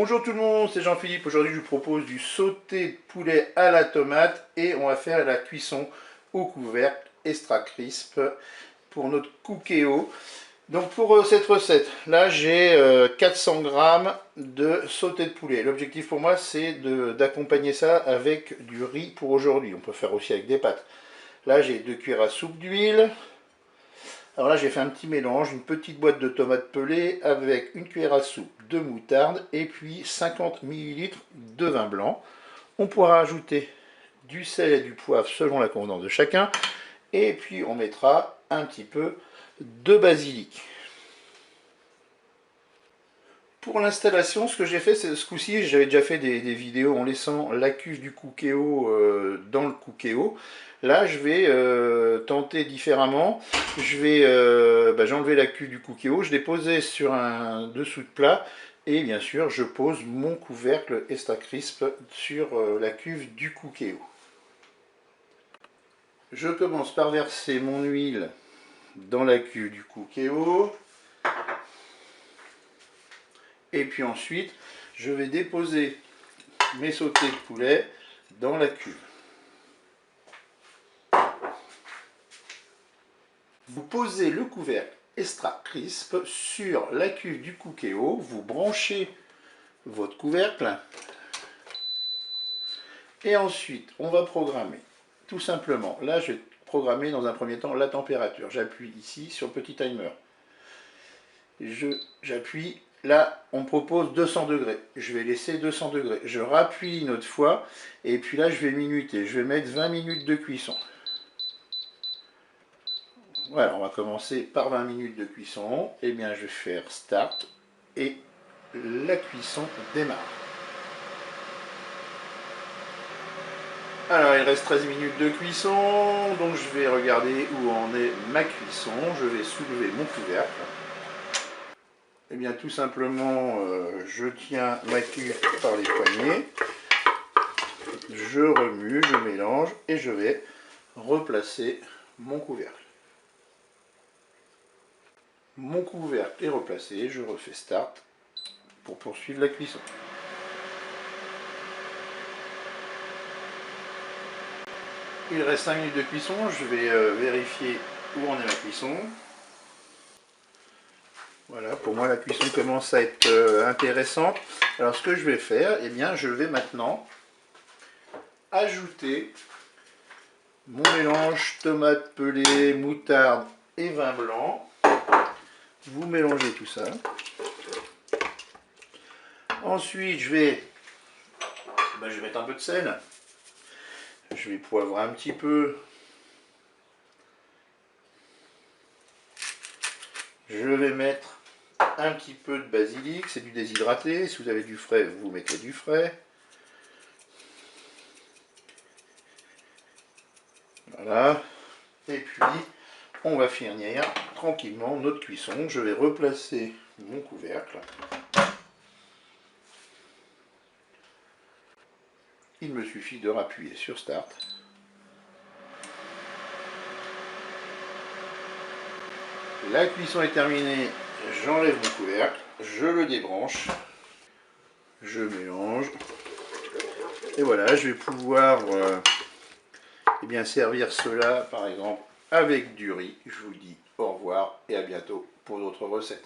Bonjour tout le monde, c'est Jean-Philippe. Aujourd'hui, je vous propose du sauté de poulet à la tomate et on va faire la cuisson au couvercle extra crisp pour notre cookéo. Donc pour cette recette, là j'ai 400 g de sauté de poulet. L'objectif pour moi c'est d'accompagner ça avec du riz pour aujourd'hui. On peut faire aussi avec des pâtes. Là j'ai 2 cuillères à soupe d'huile. Alors là j'ai fait un petit mélange, une petite boîte de tomates pelées avec une cuillère à soupe de moutarde et puis 50 ml de vin blanc. On pourra ajouter du sel et du poivre selon la convenance de chacun. Et puis on mettra un petit peu de basilic. Pour l'installation, ce que j'ai fait, c'est ce coup-ci, j'avais déjà fait des vidéos en laissant la cuve du cookéo dans le cookéo. Là, je vais tenter différemment. Je vais, j'ai enlevé la cuve du cookéo, je l'ai posée sur un dessous de plat et bien sûr, je pose mon couvercle extra crisp sur la cuve du cookéo. Je commence par verser mon huile dans la cuve du cookéo. Et puis ensuite, je vais déposer mes sautés de poulet dans la cuve. Vous posez le couvercle extra crisp sur la cuve du cookéo, vous branchez votre couvercle et ensuite on va programmer tout simplement. Là, je vais programmer dans un premier temps la température. J'appuie ici sur le petit timer. J'appuie. Là, on me propose 200 degrés. Je vais laisser 200 degrés. Je rappuie une autre fois. Et puis là, je vais minuter. Je vais mettre 20 minutes de cuisson. Voilà, on va commencer par 20 minutes de cuisson. Et bien, je vais faire Start. Et la cuisson démarre. Alors, il reste 13 minutes de cuisson. Donc, je vais regarder où en est ma cuisson. Je vais soulever mon couvercle. Eh bien tout simplement, je tiens ma cuve par les poignets, je remue, je mélange et je vais replacer mon couvercle. Mon couvercle est replacé, je refais Start pour poursuivre la cuisson. Il reste 5 minutes de cuisson, je vais vérifier où en est ma cuisson. Voilà, pour moi la cuisson commence à être intéressante. Alors ce que je vais faire, eh bien je vais maintenant ajouter mon mélange tomate pelée, moutarde et vin blanc. Vous mélangez tout ça. Ensuite je vais mettre un peu de sel. Je vais poivrer un petit peu. Je vais mettre un petit peu de basilic, c'est du déshydraté. Si vous avez du frais, vous mettez du frais. Voilà. Et puis, on va finir tranquillement notre cuisson. Je vais replacer mon couvercle. Il me suffit de rappuyer sur Start. La cuisson est terminée. J'enlève mon couvercle. Je le débranche. Je mélange. Et voilà, je vais pouvoir servir cela par exemple avec du riz. Je vous dis au revoir et à bientôt pour d'autres recettes.